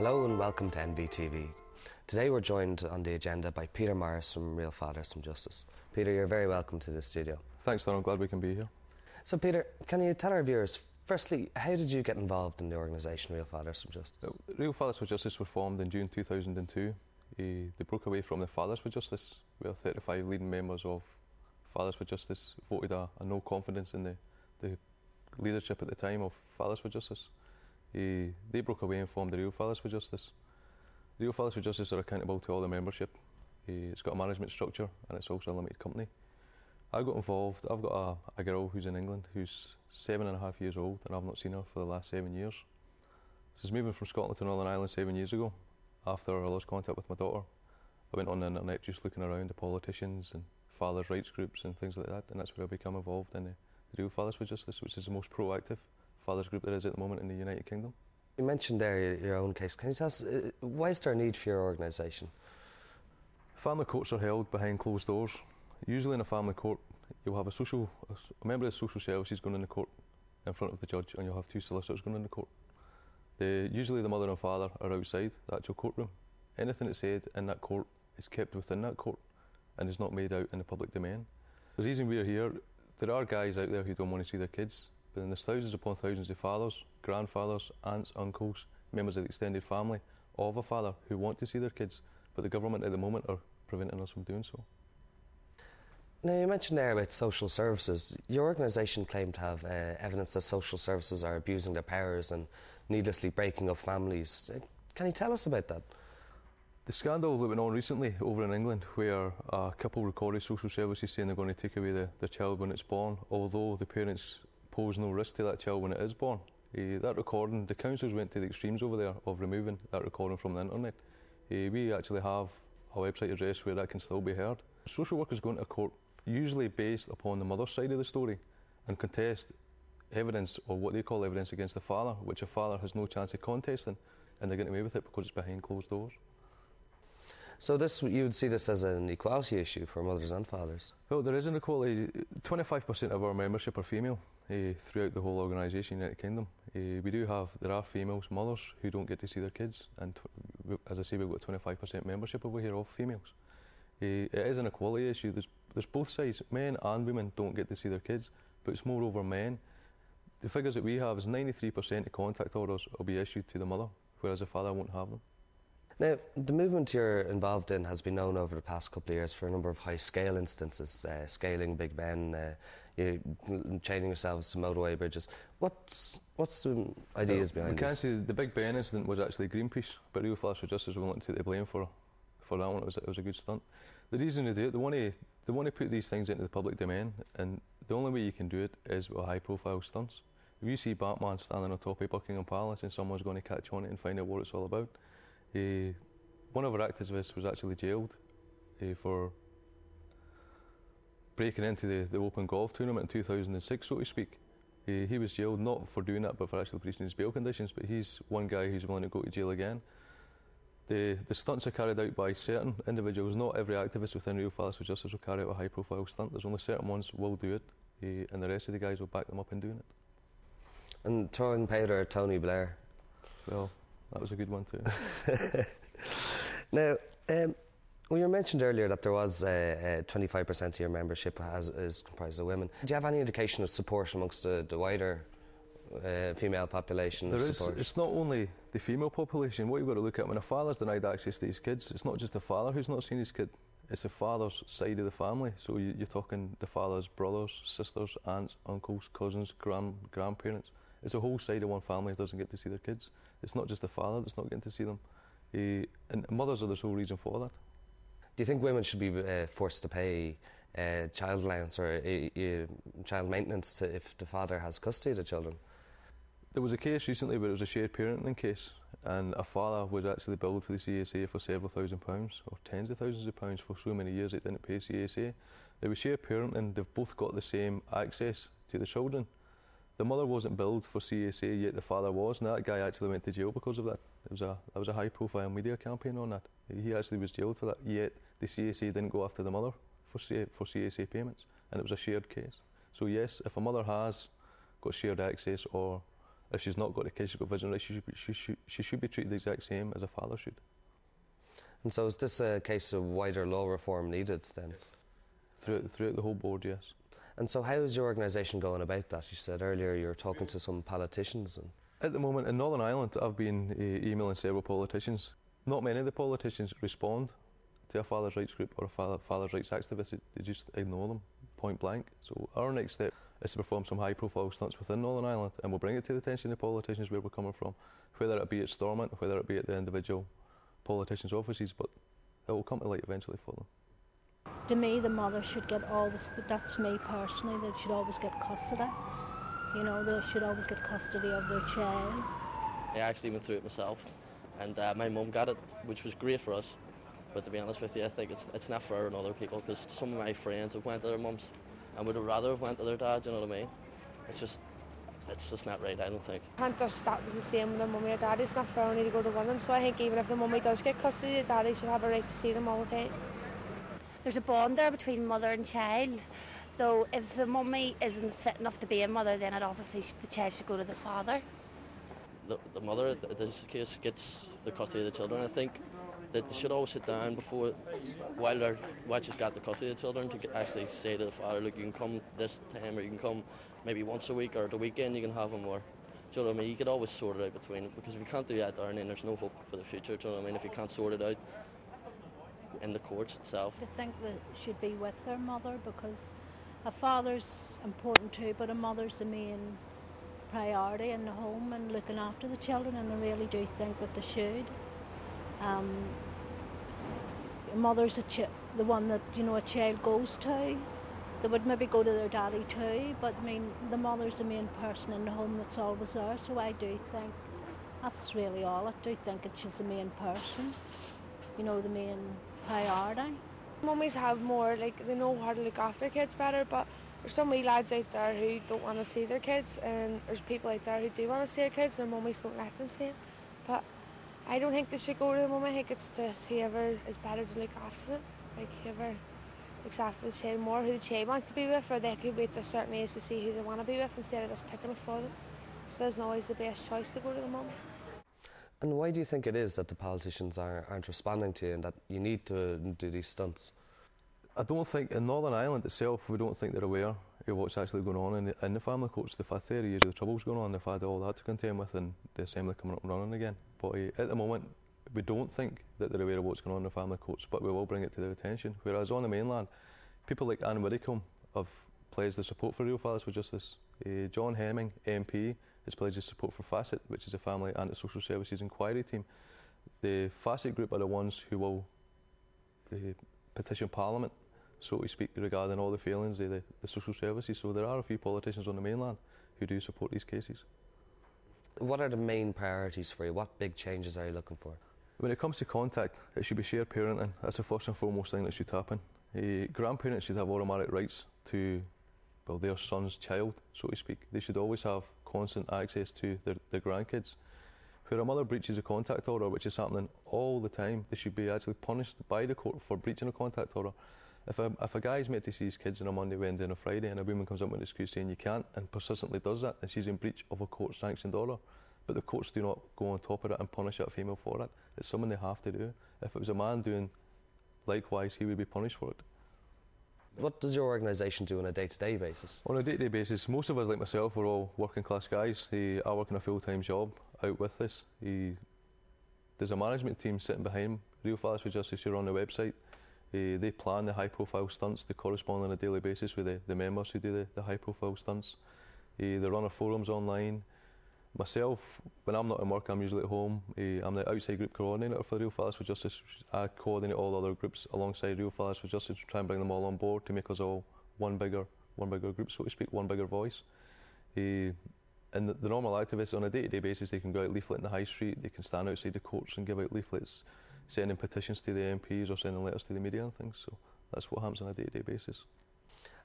Hello and welcome to NVTV. Today we're joined on the agenda by Peter Morris from Real Fathers from Justice. Peter, you're very welcome to the studio. Thanks, Don. I'm glad we can be here. So Peter, can you tell our viewers, firstly, how did you get involved in the organisation Real Fathers from Justice? Real Fathers for Justice were formed in June 2002. They broke away from the Fathers for Justice, where 35 leading members of Fathers for Justice voted a no confidence in the leadership at the time of Fathers for Justice. They broke away and formed the Real Fathers for Justice. The Real Fathers for Justice are accountable to all the membership. It's got a management structure and it's also a limited company. I got involved. I've got a girl who's in England who's 7.5 years old, and I've not seen her for the last 7 years. Since moving from Scotland to Northern Ireland 7 years ago, after I lost contact with my daughter, I went on the internet just looking around the politicians and fathers' rights groups and things like that, and that's where I became involved in the Real Fathers for Justice, which is the most proactive fathers group there is at the moment in the United Kingdom. You mentioned there your own case. Can you tell us, why is there a need for your organisation? Family courts are held behind closed doors. Usually in a family court, you'll have a member of the social services going in the court in front of the judge, and you'll have two solicitors going in the court. Usually the mother and father are outside the actual courtroom. Anything that's said in that court is kept within that court and is not made out in the public domain. The reason we're here, there are guys out there who don't want to see their kids, but then there's thousands upon thousands of fathers, grandfathers, aunts, uncles, members of the extended family of a father who want to see their kids, but the government at the moment are preventing us from doing so. Now, you mentioned there about social services. Your organisation claimed to have evidence that social services are abusing their powers and needlessly breaking up families. Can you tell us about that? The scandal that went on recently over in England, where a couple recorded social services saying they're going to take away their child when it's born, although the parents pose no risk to that child when it is born. That recording, the councils went to the extremes over there of removing that recording from the internet. We actually have a website address where that can still be heard. Social workers go into court usually based upon the mother's side of the story and contest evidence, or what they call evidence, against the father, which a father has no chance of contesting, and they're getting away with it because it's behind closed doors. So you would see this as an equality issue for mothers and fathers? Well, there is an equality. 25% of our membership are female throughout the whole organisation in the United Kingdom. There are females, mothers, who don't get to see their kids, and as I say, we've got 25% membership over here of females. It is an equality issue. There's both sides. Men and women don't get to see their kids, but it's more over men. The figures that we have is 93% of contact orders will be issued to the mother, whereas the father won't have them. Now, the movement you're involved in has been known over the past couple of years for a number of high-scale instances, scaling big ben, chaining yourselves to motorway bridges. What's the ideas behind this? We can't say the Big Ben incident was actually Greenpeace, but Real Fathers for Justice were willing to take the blame for that one. It was a good stunt. The reason they do it, they want to put these things into the public domain, and the only way you can do it is with high-profile stunts. If you see Batman standing on top of Buckingham Palace and someone's going to catch on it and find out what it's all about, one of our activists was actually jailed for breaking into the open golf tournament in 2006, so to speak. He was jailed not for doing that, but for actually breaching his bail conditions. But he's one guy who's willing to go to jail again. The stunts are carried out by certain individuals. Not every activist within Real Fathers for Justice will carry out a high-profile stunt. There's only certain ones who will do it, and the rest of the guys will back them up in doing it. And throwing powder at Tony Blair? Well, that was a good one too. Now, you mentioned earlier that there was 25% of your membership is comprised of women. Do you have any indication of support amongst the wider female population? It's not only the female population. What you've got to look at, when a father's denied access to his kids, it's not just the father who's not seen his kid, it's the father's side of the family. So you're talking the father's brothers, sisters, aunts, uncles, cousins, grandparents. It's a whole side of one family that doesn't get to see their kids. It's not just the father that's not getting to see them. And mothers are the sole reason for that. Do you think women should be forced to pay child allowance or child maintenance if the father has custody of the children? There was a case recently where it was a shared parenting case, and a father was actually billed for the CSA for several £1,000s or tens of thousands of pounds for so many years they didn't pay CSA. There was shared parenting. They've both got the same access to the children. The mother wasn't billed for CSA, yet the father was, and that guy actually went to jail because of that. There was a high-profile media campaign on that. He actually was jailed for that, yet the CSA didn't go after the mother for CSA payments, and it was a shared case. So yes, if a mother has got shared access or if she's not got the kids, she's got vision rights, she should be treated the exact same as a father should. And so is this a case of wider law reform needed then? Throughout the whole board, yes. And so how is your organisation going about that? You said earlier you were talking to some politicians. And at the moment in Northern Ireland, I've been emailing several politicians. Not many of the politicians respond to a father's rights group or a father's rights activist. They just ignore them, point blank. So our next step is to perform some high profile stunts within Northern Ireland, and we'll bring it to the attention of the politicians where we're coming from, whether it be at Stormont, whether it be at the individual politicians' offices, but it will come to light eventually for them. To me, the mother should get always, that's me personally, they should always get custody. You know, they should always get custody of their child. I actually went through it myself, and my mum got it, which was great for us. But to be honest with you, I think it's not fair on other people, because some of my friends have went to their mums and would have rather have went to their dad, you know what I mean? It's just not right, I don't think. Can't just start with the same with their mummy or daddy. It's not fair only to go to one of them. So I think even if the mummy does get custody, the daddy should have a right to see them all the time. There's a bond there between mother and child, though if the mummy isn't fit enough to be a mother, then it obviously the child should go to the father. The mother, in this case, gets the custody of the children. I think that they should always sit down before, while she's got the custody of the children, to actually say to the father, look, you can come this time, or you can come maybe once a week, or the weekend you can have them, or, do you know what I mean? You could always sort it out between, because if you can't do that, then there's no hope for the future, do you know what I mean? If you can't sort it out in the courts itself. I think they should be with their mother, because a father's important too, but a mother's the main priority in the home and looking after the children, and I really do think that they should. A mother's the one that, you know, a child goes to. They would maybe go to their daddy too, but I mean, the mother's the main person in the home that's always there, so I do think that's really all. I do think she's the main person, you know, the main priority. Mummies have more, like, they know how to look after kids better, but there's some wee lads out there who don't want to see their kids, and there's people out there who do want to see their kids, their mummies don't let them see them. But I don't think they should go to the mummy. I think it's just whoever is better to look after them, like whoever looks after the child more, who the child wants to be with, or they could wait to a certain age to see who they want to be with instead of just picking it for them. So it's not always the best choice to go to the mummy. And why do you think it is that the politicians aren't responding to you, and that you need to do these stunts? I don't think, in Northern Ireland itself, we don't think they're aware of what's actually going on in the family courts. They've had 30 years of the troubles going on, they've had all that to contend with, and the Assembly coming up and running again. But at the moment, we don't think that they're aware of what's going on in the family courts, but we will bring it to their attention. Whereas on the mainland, people like Anne Widdicombe have pledged their support for Real Fathers for Justice. John Hemming, MP, has pledged his support for FACET, which is a Family Anti-Social Services Inquiry Team. The FACET group are the ones who will petition Parliament, so to speak, regarding all the failings of the social services. So there are a few politicians on the mainland who do support these cases. What are the main priorities for you? What big changes are you looking for? When it comes to contact, it should be shared parenting. That's the first and foremost thing that should happen. Grandparents should have automatic rights to, well, their son's child, so to speak. They should always have constant access to their grandkids. Where a mother breaches a contact order, which is happening all the time, they should be actually punished by the court for breaching a contact order. If a guy's made to see his kids on a Monday, Wednesday and a Friday, and a woman comes up with an excuse saying you can't, and persistently does that, then she's in breach of a court-sanctioned order. But the courts do not go on top of it and punish that female for it. It's something they have to do. If it was a man doing likewise, he would be punished for it. What does your organisation do on a day-to-day basis? On a day-to-day basis, most of us, like myself, we're all working class guys. I work in a full-time job out with this. There's a management team sitting behind Real Fathers for Justice who are on the website. They plan the high-profile stunts. They correspond on a daily basis with the members who do the high-profile stunts. They run our forums online. Myself, when I'm not in work, I'm usually at home. I'm the outside group coordinator for Real Fathers for Justice. I coordinate all other groups alongside Real Fathers for Justice to try and bring them all on board to make us all one bigger group, so to speak, one bigger voice. And the normal activists, on a day-to-day basis, they can go out leaflet in the high street, they can stand outside the courts and give out leaflets, sending petitions to the MPs or sending letters to the media and things. So that's what happens on a day-to-day basis.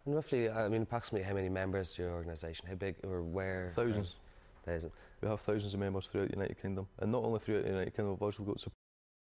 And roughly, I mean, approximately how many members do your organisation? How big or where? Thousands. Thousands. We have thousands of members throughout the United Kingdom, and not only throughout the United Kingdom, we've also got